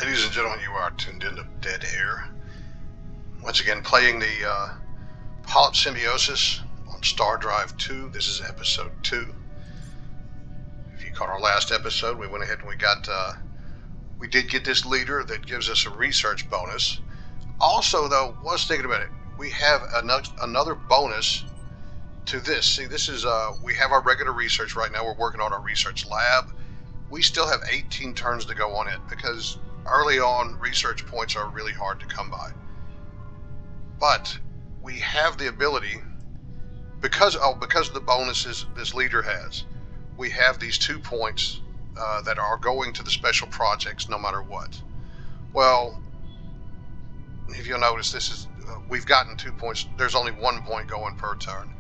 Ladies and gentlemen, you are tuned into Dead Air. Once again, playing the Polyp Symbiosis on StarDrive2. This is episode 2. If you caught our last episode, we went ahead and we did get this leader that gives us a research bonus. Also, though, was thinking about it, we have another bonus to this. See, this is, we have our regular research right now. We're working on our research lab. We still have 18 turns to go on it because early on, research points are really hard to come by. But we have the ability, because of the bonuses this leader has, we have these 2 points that are going to the special projects no matter what. Well, if you'll notice, this is we've gotten 2 points. There's only 1 point going per turn,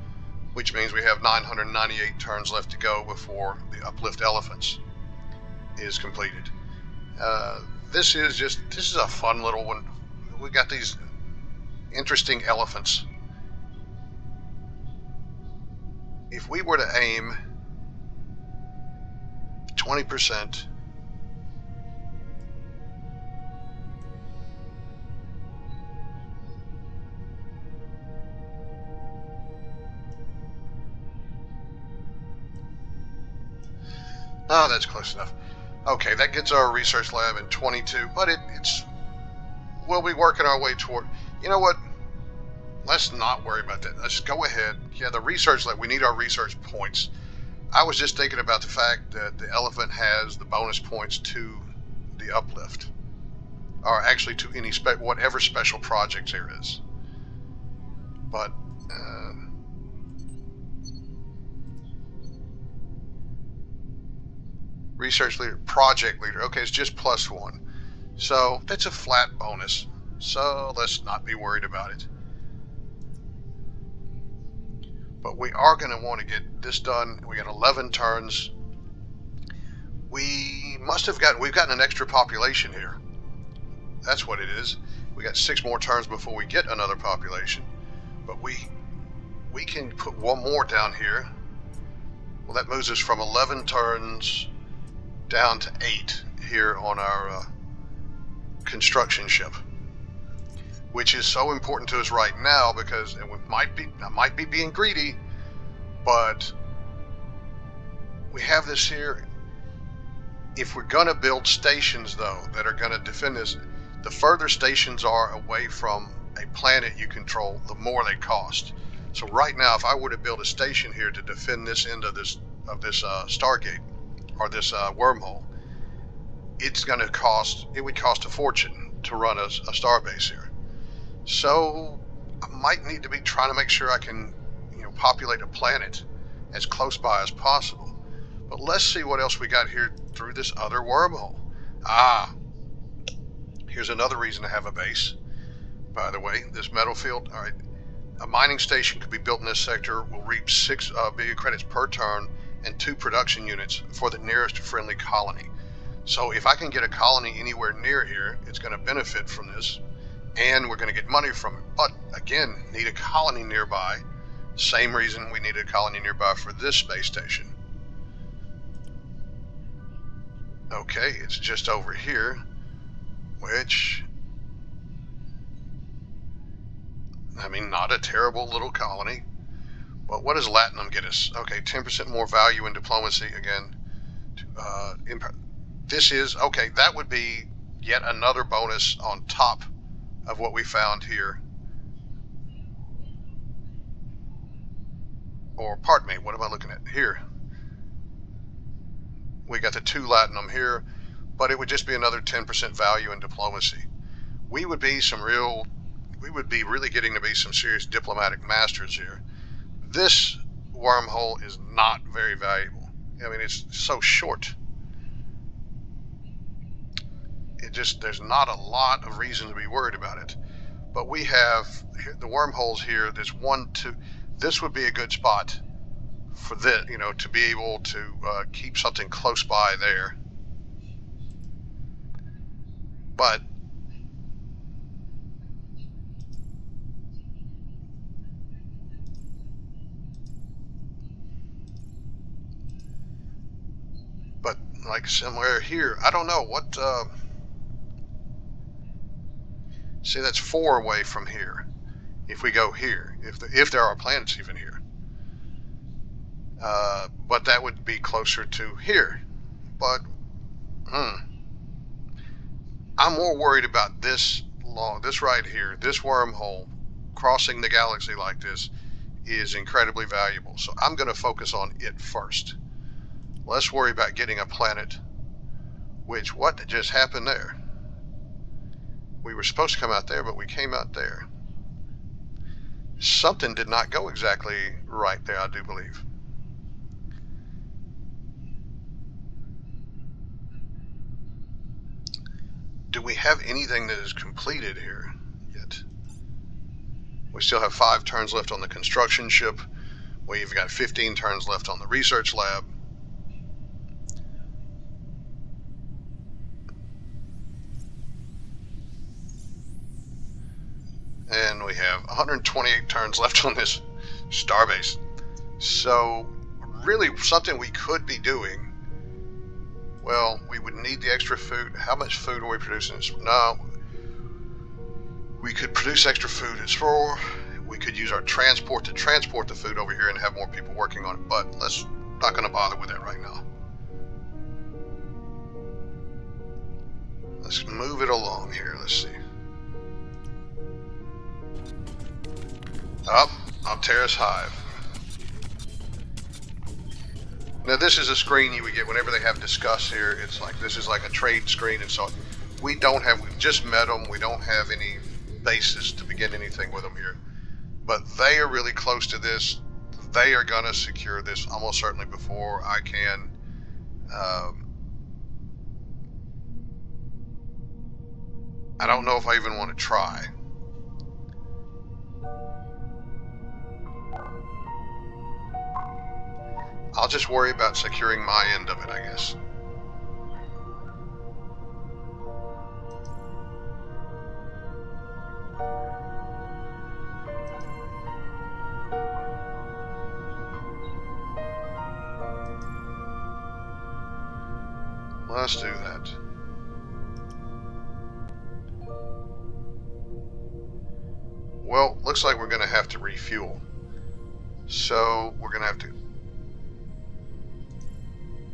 which means we have 998 turns left to go before the Uplift Elephants is completed. This is a fun little one. We got these interesting elephants. If we were to aim 20%, oh, that's close enough. Okay, that gets our research lab in 22, but we'll be working our way toward, you know what, let's not worry about that. Let's go ahead. Yeah, the research lab, we need our research points. I was just thinking about the fact that the elephant has the bonus points to the uplift, or actually to any whatever special projects there is. But research leader, project leader. Okay, it's just +1. So that's a flat bonus. So let's not be worried about it. But we are going to want to get this done. We got 11 turns. We've gotten an extra population here. That's what it is. We got 6 more turns before we get another population. But we can put 1 more down here. Well, that moves us from 11 turns down to 8 here on our construction ship, which is so important to us right now because I might be being greedy, but we have this here. If we're gonna build stations though that are gonna defend this, the further stations are away from a planet you control, the more they cost. So right now, if I were to build a station here to defend this end of this Stargate, or this wormhole, it would cost a fortune to run a starbase here. So I might need to be trying to make sure I can, populate a planet as close by as possible. But let's see what else we got here through this other wormhole. Here's another reason to have a base. By the way, this metal field, all right, a mining station could be built in this sector, will reap 6 billion credits per turn and 2 production units for the nearest friendly colony. So if I can get a colony anywhere near here, it's going to benefit from this, and we're going to get money from it. But again, need a colony nearby. Same reason we need a colony nearby for this space station. Okay, it's just over here, which, I mean, not a terrible little colony. But what does Latinum get us? Okay, 10% more value in diplomacy again. This is, okay, that would be yet another bonus on top of what we found here. Or, pardon me, what am I looking at? Here. We got the 2 Latinum here, but it would just be another 10% value in diplomacy. We would be really getting to be some serious diplomatic masters here. This wormhole is not very valuable. I mean, it's so short. There's not a lot of reason to be worried about it. But we have the wormholes here. There's 1, 2. This would be a good spot for this, to be able to keep something close by there. But like somewhere here, I don't know what See, that's 4 away from here. If we go here, if there are planets even here. But that would be closer to here. But I'm more worried about this right here, this wormhole crossing the galaxy like this is incredibly valuable. So I'm going to focus on it first. Let's worry about getting a planet. Which, what just happened there? We were supposed to come out there, but we came out there. Something did not go exactly right there, I do believe. Do we have anything that is completed here yet? We still have 5 turns left on the construction ship. We've got 15 turns left on the research lab. And we have 128 turns left on this starbase. So, really something we could be doing. Well, we would need the extra food. How much food are we producing? No. We could produce extra food. It's for. We could use our transport to transport the food over here and have more people working on it. But let's not going to bother with that right now. Let's move it along here. Let's see. Up, Terrace Hive. Now this is a screen you would get whenever they have discuss here. It's like, this is like a trade screen, and so we've just met them. We don't have any basis to begin anything with them here. But they are really close to this. They are going to secure this almost certainly before I can. I don't know if I even want to try. I'll just worry about securing my end of it, I guess. Let's do that. Well, looks like we're going to have to refuel. So, we're going to have to...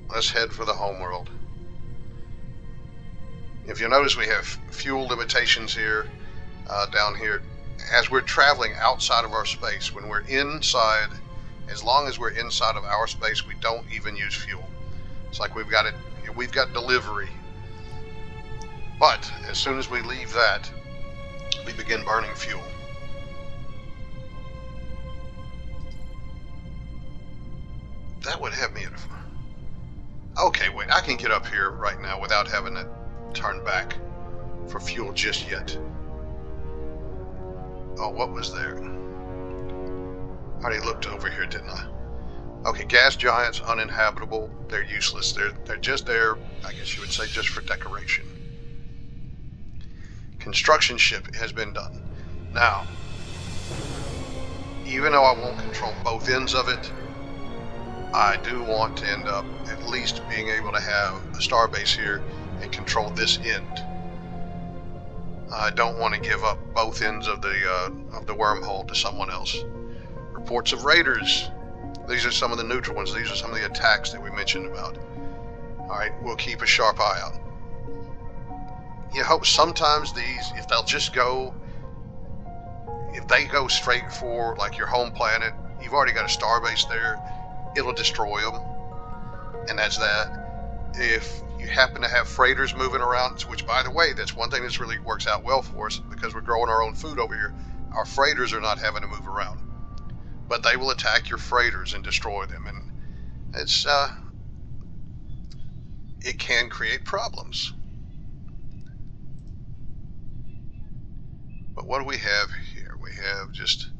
Let's head for the homeworld. If you notice, we have fuel limitations here, down here. As we're traveling outside of our space, when we're inside, as long as we're inside of our space, we don't even use fuel. It's like we've got delivery. But as soon as we leave that, we begin burning fuel. That would have me at okay, wait, I can get up here right now without having to turn back for fuel just yet. Oh, what was there? I already looked over here, didn't I? Okay, gas giants, uninhabitable. They're useless. They're just there, I guess you would say, just for decoration. Construction ship has been done. Now, even though I won't control both ends of it, I do want to end up at least being able to have a starbase here and control this end. I don't want to give up both ends of the wormhole to someone else. Reports of raiders. These are some of the neutral ones. These are some of the attacks that we mentioned about. Alright, we'll keep a sharp eye out. You hope sometimes these, if they'll just go, if they go straight for like your home planet, you've already got a starbase there, it'll destroy them, and that's that. If you happen to have freighters moving around, which by the way, that's one thing that really works out well for us because we're growing our own food over here, our freighters are not having to move around. But they will attack your freighters and destroy them, and it's it can create problems. But what do we have here? We have just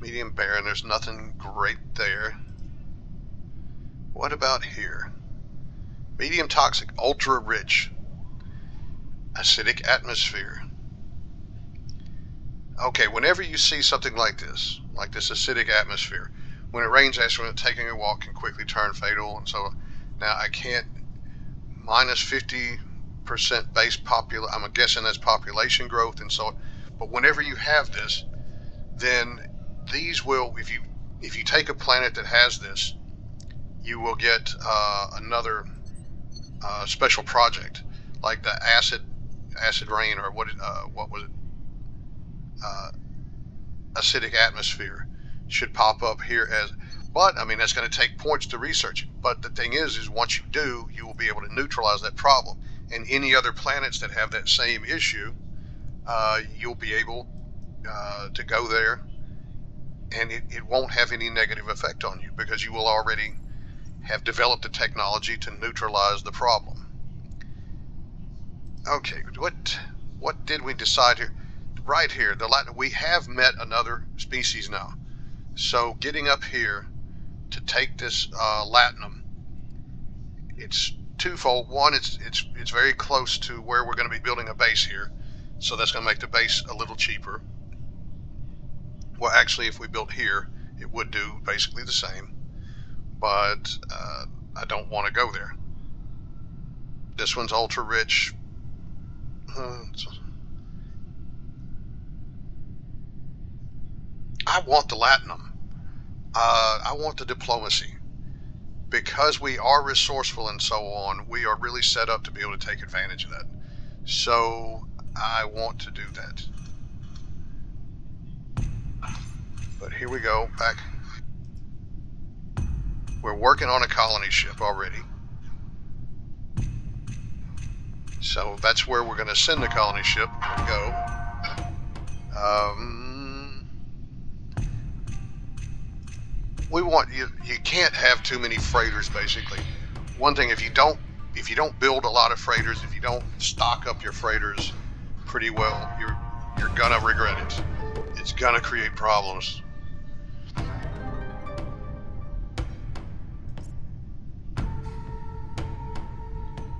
medium barren. There's nothing great there. What about here? Medium toxic, ultra rich, acidic atmosphere. Okay, whenever you see something like this acidic atmosphere, when it rains acid, taking a walk can quickly turn fatal. And so now I can't, minus 50% base population, I'm guessing that's population growth. And so But whenever you have this, then these will, if you take a planet that has this, you will get another special project, like the acid rain, or what was it? Acidic atmosphere should pop up here as. But I mean, that's going to take points to research it. But the thing is once you do, you will be able to neutralize that problem. And any other planets that have that same issue, you'll be able to go there, and it won't have any negative effect on you because you will already have developed the technology to neutralize the problem. Okay, what did we decide here? Right here, we have met another species now. So getting up here to take this latinum, it's twofold. One, it's very close to where we're going to be building a base here, so that's going to make the base a little cheaper. Well, actually, if we built here, it would do basically the same, but I don't want to go there. This one's ultra rich. I want the latinum. I want the diplomacy. Because we are resourceful and so on, we are really set up to be able to take advantage of that. So I want to do that. But here we go, back. We're working on a colony ship already. So that's where we're going to send the colony ship and go. We want you can't have too many freighters, basically. One thing, if you don't build a lot of freighters, if you don't stock up your freighters pretty well, you're gonna regret it. It's gonna create problems.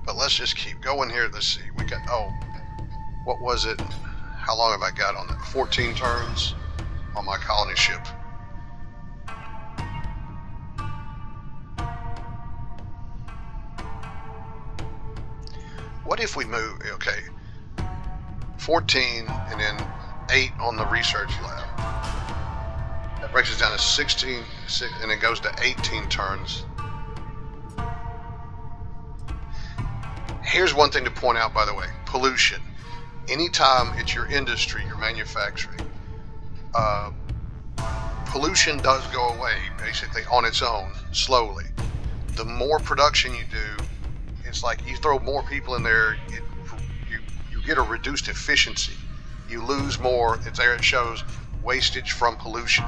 But let's just keep going here. Let's see. We got, what was it? How long have I got on that? 14 turns on my colony ship. What if we move, okay, 14 and then 8 on the research lab. That breaks us down to 16, and it goes to 18 turns. Here's one thing to point out, by the way, pollution. Anytime it's your industry, your manufacturing, pollution does go away basically on its own, slowly. The more production you do, it's like you throw more people in there, you get a reduced efficiency. You lose more. It's there. It shows wastage from pollution.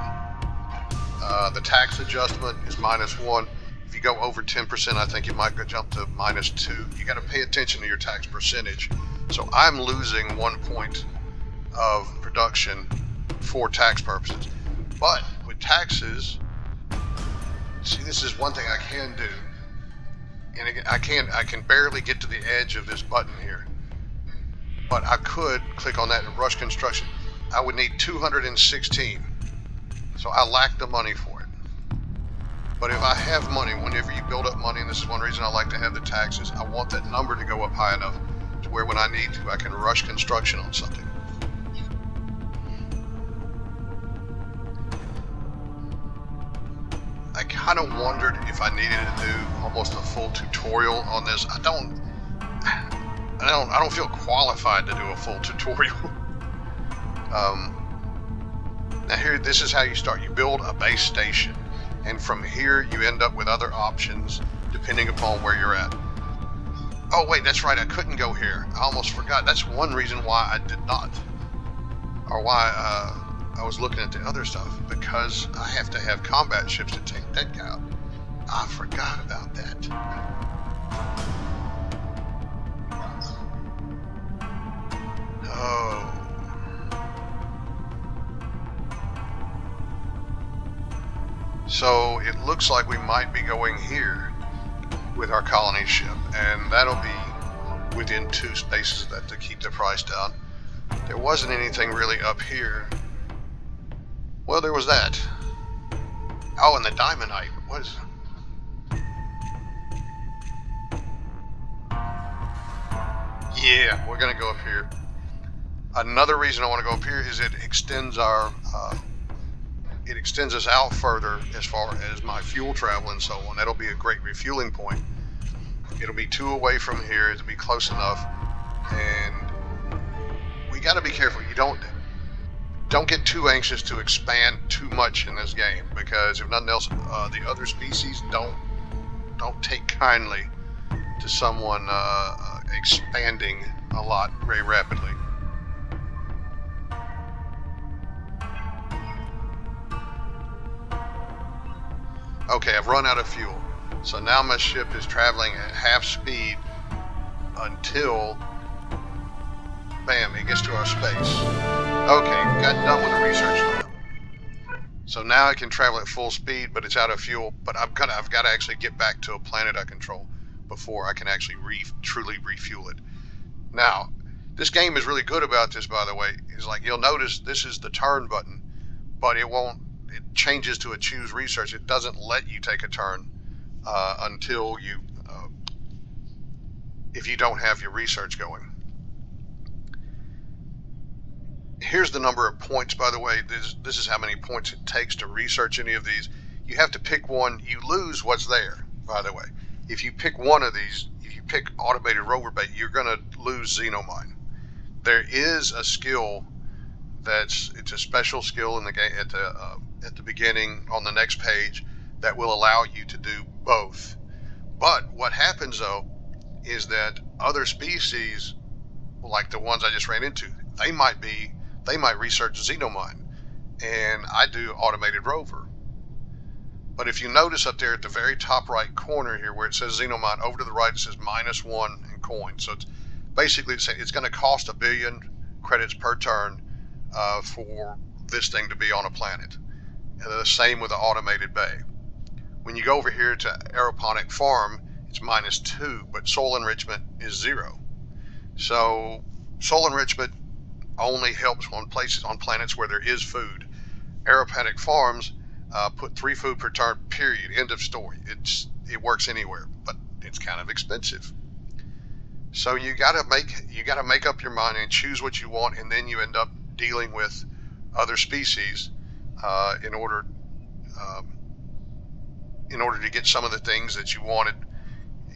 The tax adjustment is -1. If you go over 10%, I think it might go jump to -2. You got to pay attention to your tax percentage. So I'm losing 1 point of production for tax purposes. But with taxes, see, this is one thing I can do. And again, I can barely get to the edge of this button here. But I could click on that and rush construction. I would need 216. So I lack the money for it. But if I have money, whenever you build up money, and this is one reason I like to have the taxes, I want that number to go up high enough to where when I need to, I can rush construction on something. I kind of wondered if I needed to do almost a full tutorial on this. I don't feel qualified to do a full tutorial. Now here, this is how you start. You build a base station, and from here you end up with other options depending upon where you're at. Oh wait, that's right, I couldn't go here. I almost forgot. That's one reason why I did not, or why I was looking at the other stuff, because I have to have combat ships to take that guy out. I forgot about that. Oh. So it looks like we might be going here with our colony ship, and that'll be within 2 spaces that to keep the price down. There wasn't anything really up here. Well, there was that. Oh, and the diamondite. What is it? Yeah, we're gonna go up here. Another reason I want to go up here is it extends our it extends us out further as far as my fuel travel and so on. That'll be a great refueling point. It'll be 2 away from here. It'll be close enough, and we got to be careful. You don't get too anxious to expand too much in this game, because if nothing else, the other species don't take kindly to someone expanding a lot very rapidly. Okay, I've run out of fuel, so now my ship is traveling at half speed until, bam, it gets to our space. Okay, got done with the research lab. So now I can travel at full speed, but it's out of fuel. But I've got to actually get back to a planet I control before I can actually truly refuel it. Now, this game is really good about this, by the way. Is like, you'll notice this is the turn button, but it changes to a choose research. It doesn't let you take a turn until you, if you don't have your research going. Here's the number of points, by the way. This is how many points it takes to research any of these. You have to pick one. You lose what's there, by the way. If you pick one of these, if you pick automated rover bait, you're going to lose xenomine. There is a skill it's a special skill in the game at the beginning on the next page that will allow you to do both. But what happens though is that other species, like the ones I just ran into, they might research xenomine, and I do automated rover. But if you notice up there at the very top right corner here where it says xenomine, over to the right it says -1 in coins. So it's basically it's going to cost 1 billion credits per turn for this thing to be on a planet. And the same with the automated bay. When you go over here to aeroponic farm, it's -2, but soil enrichment is 0. So soil enrichment only helps on planets where there is food. Aeroponic farms put 3 food per turn, period, end of story. It works anywhere, but it's kind of expensive. So you gotta make up your mind and choose what you want, and then you end up dealing with other species in order to get some of the things that you wanted.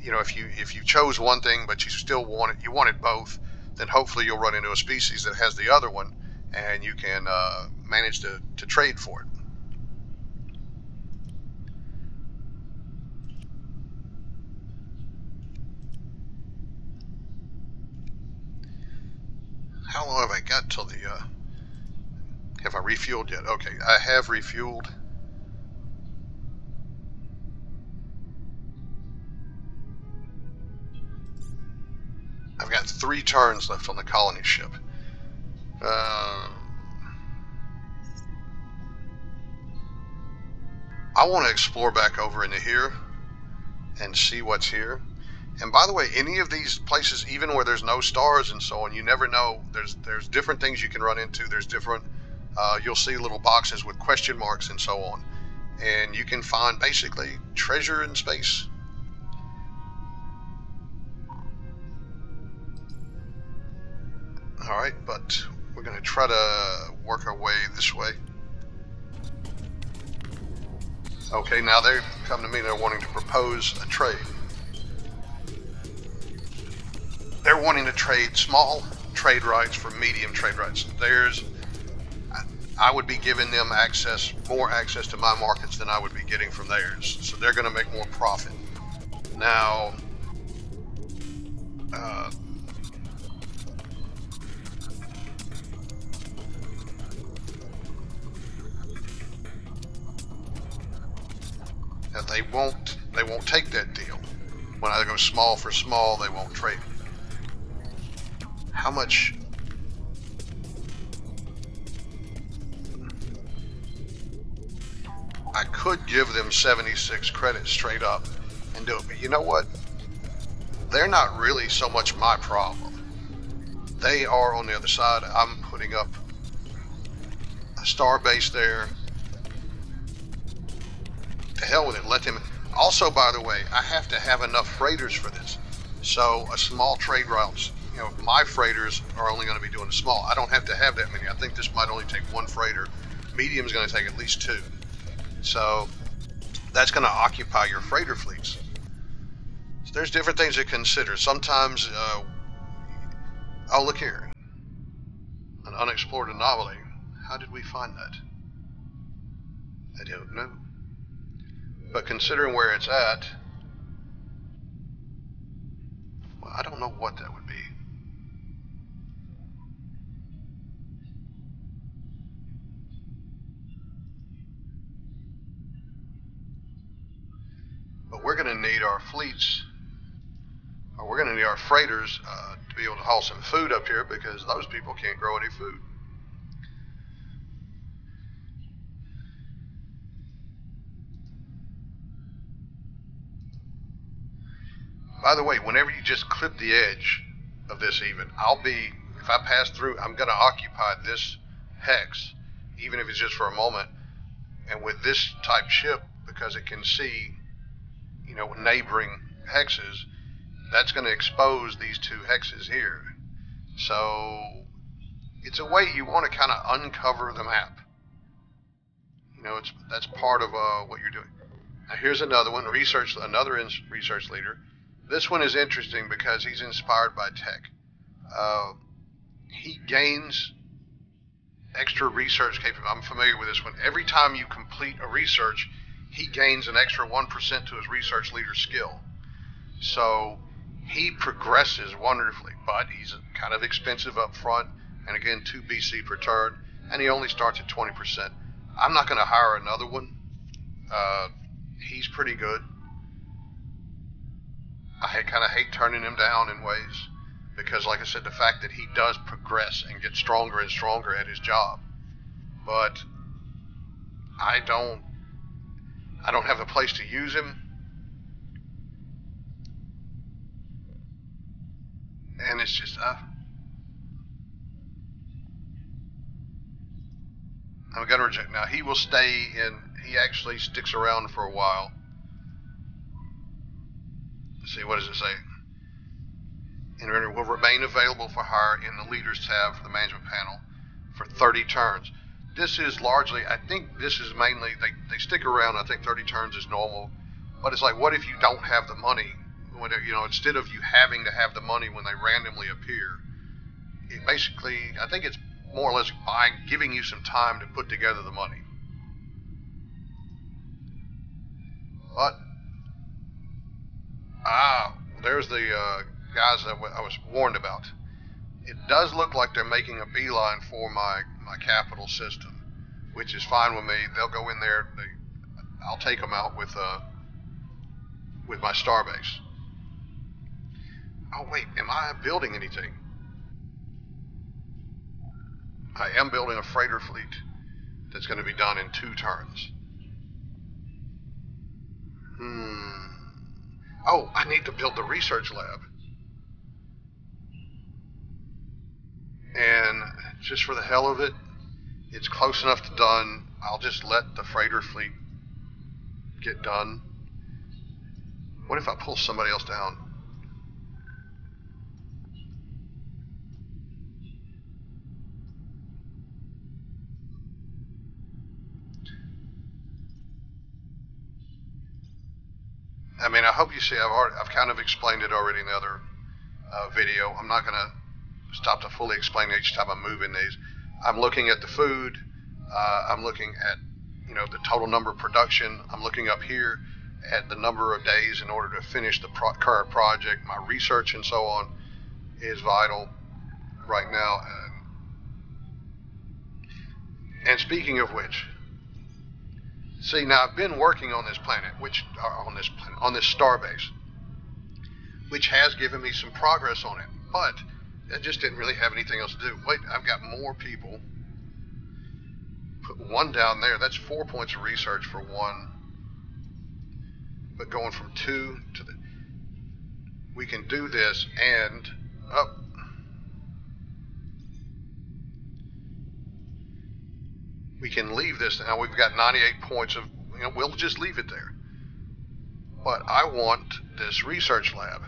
You know, if you chose one thing but you still wanted both, then hopefully you'll run into a species that has the other one, and you can manage to trade for it. How long have I got till the, have I refueled yet? Okay, I have refueled. I've got 3 turns left on the colony ship. I want to explore back over into here and see what's here. And by the way, any of these places, even where there's no stars and so on, you never know. There's different things you can run into. There's different, you'll see little boxes with question marks and so on. And you can find basically treasure in space. All right, but we're going to try to work our way this way. Okay, now they've come to me, they're wanting to propose a trade. They're wanting to trade small trade rights for medium trade rights. I would be giving them more access to my markets than I would be getting from theirs. So they're going to make more profit. Now, they won't take that deal. When I go small for small, they won't trade. How much? I could give them 76 credits straight up and do it, but you know what? They're not really so much my problem. They are on the other side. I'm putting up a star base there. To hell with it, let them. Also, by the way, I have to have enough freighters for this. So a small trade routes my freighters are only going to be doing the small. I don't have to have that many. I think this might only take one freighter. Medium is going to take at least 2. So that's going to occupy your freighter fleets. So there's different things to consider. Sometimes, oh, look here. An unexplored anomaly. How did we find that? I don't know. But considering where it's at, well, I don't know what that would be. But we're going to need our fleets, or we're going to need our freighters to be able to haul some food up here, because those people can't grow any food. By the way, whenever you just clip the edge of this even, if I pass through, I'm going to occupy this hex, even if it's just for a moment. And with this type ship, because it can see, neighboring hexes, that's going to expose these 2 hexes here. So it's a way you want to kind of uncover the map. That's part of what you're doing. Now here's another one, another research leader. This one is interesting because he's inspired by tech. He gains extra research capability. I'm familiar with this one. Every time you complete a research, he gains an extra 1% to his research leader skill. So he progresses wonderfully, but he's kind of expensive up front, and again, 2 BC per turn, and he only starts at 20%. I'm not going to hire another one. He's pretty good. I kind of hate turning him down in ways, because like I said, the fact that he does progress and get stronger and stronger at his job. But I don't have a place to use him. And it's just, I'm going to reject. Now, he will stay he actually sticks around for a while. Let's see, what does it say? Inventor will remain available for hire in the Leaders tab for the Management panel for 30 turns. This is largely, I think this is mainly, they stick around. I think 30 turns is normal. But it's like, what if you don't have the money? Instead of you having to have the money when they randomly appear, it basically, I think it's more or less giving you some time to put together the money. But, there's the guys that I was warned about. It does look like they're making a beeline for my capital system, which is fine with me. They'll go in there. I'll take them out with my starbase. Oh wait, am I building anything? I am building a freighter fleet that's going to be done in 2 turns. Oh, I need to build the research lab. And just for the hell of it, it's close enough to done. I'll just let the freighter fleet get done. What if I pull somebody else down? I mean, I hope you see I've kind of explained it already in the other video. I'm not going to stop to fully explain each time I'm moving these. I'm looking at the food. I'm looking at, the total number of production. I'm looking up here at the number of days in order to finish the current project. My research and so on is vital right now. And speaking of which, see, now I've been working on this planet, on this starbase, which has given me some progress on it, but I just didn't really have anything else to do. Wait, I've got more people. Put 1 down there. That's 4 points of research for 1. But going from 2 to we can do this and up. We can leave this now. We've got 98 points of, we'll just leave it there. But I want this research lab.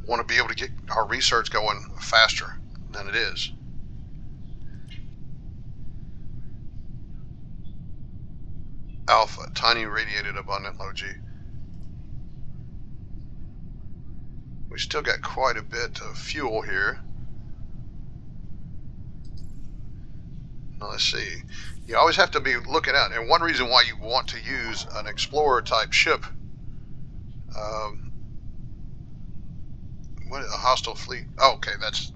want to be able to get our research going faster than it is. Alpha, tiny radiated abundant low G. We still got quite a bit of fuel here. Now let's see. You always have to be looking out, and one reason why you want to use an explorer type ship, what, a hostile fleet? Oh, okay, that's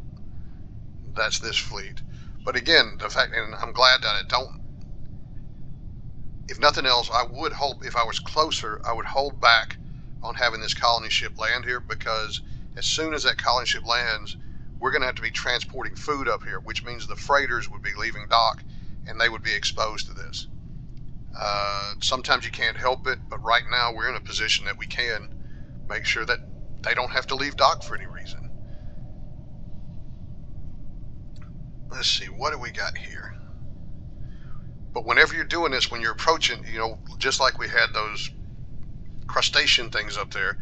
this fleet. But again, the fact, and I'm glad that it don't. If nothing else, I would hold. If I was closer, I would hold back on having this colony ship land here, because as soon as that colony ship lands, we're going to have to be transporting food up here, which means the freighters would be leaving dock and they would be exposed to this. Sometimes you can't help it, but right now we're in a position that we can make sure that they don't have to leave dock for any reason. Let's see, what do we got here? But whenever you're doing this, when you're approaching, you know, just like we had those crustacean things up there,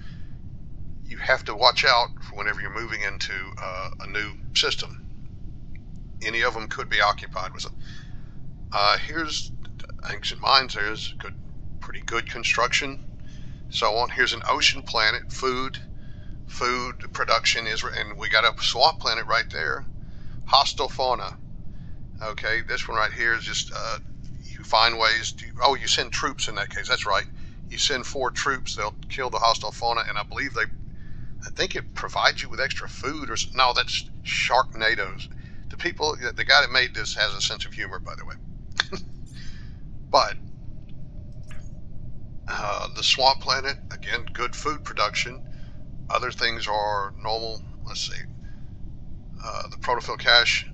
you have to watch out for whenever you're moving into a new system. Any of them could be occupied with them. Here's ancient mines. There's good, pretty good construction. So on. Here's an ocean planet. Food production is, and we got a swamp planet right there. Hostile fauna. Okay, this one right here is just you find ways to. Oh, you send troops in that case. That's right. You send 4 troops. They'll kill the hostile fauna, and I believe I think it provides you with extra food, or no, that's Sharknadoes. The guy that made this has a sense of humor, by the way. But the swamp planet, again, good food production. Other things are normal. Let's see. The protofill cache.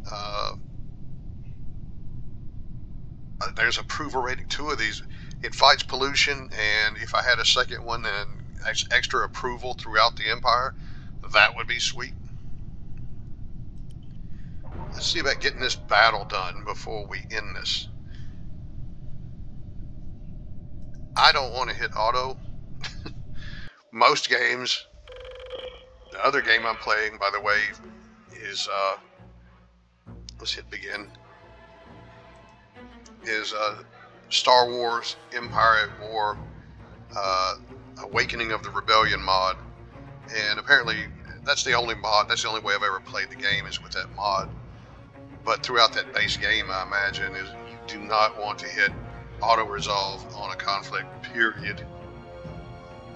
There's approval rating. 2 of these. It fights pollution, and if I had a second one, then extra approval throughout the Empire, that would be sweet. Let's see about getting this battle done before we end this. I don't want to hit auto. Most games, the other game I'm playing, by the way, is, let's hit begin, is Star Wars Empire at War, Awakening of the Rebellion mod, and apparently that's the only mod, that's the only way I've ever played the game is with that mod. But throughout that base game, I imagine, is you do not want to hit auto-resolve on a conflict, period.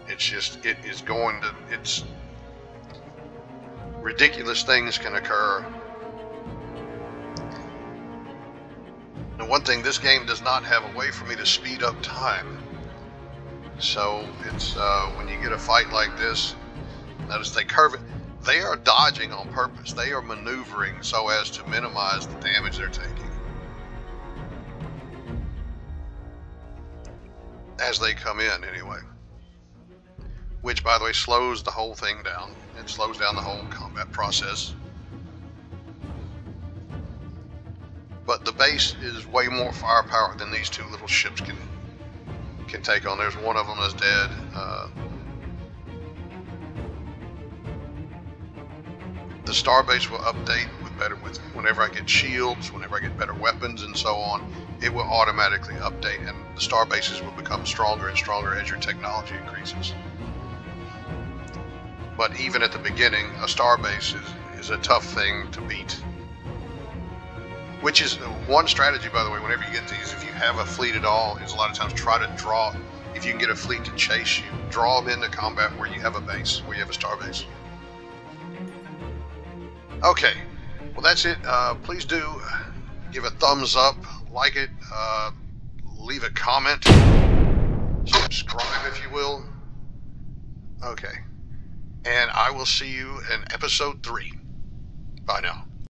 It's just, it is going to, it's, ridiculous things can occur. Now, one thing, this game does not have a way for me to speed up time. So it's when you get a fight like this, notice they curve it. They are dodging on purpose. They are maneuvering so as to minimize the damage they're taking as they come in, anyway. Which, by the way, slows the whole thing down. It slows down the whole combat process. But the base is way more firepower than these 2 little ships can take on. There's one of them that's dead. The starbase will update with whenever I get shields, whenever I get better weapons, and so on. It will automatically update, and the starbases will become stronger and stronger as your technology increases. But even at the beginning, a starbase is a tough thing to beat. Which is one strategy, by the way, whenever you get these, if you have a fleet at all, is a lot of times try to draw, if you can get a fleet to chase you, draw them into combat where you have a base, where you have a starbase. Okay, well that's it. Please do give a thumbs up, like it, leave a comment, subscribe if you will. Okay, and I will see you in episode 3. Bye now.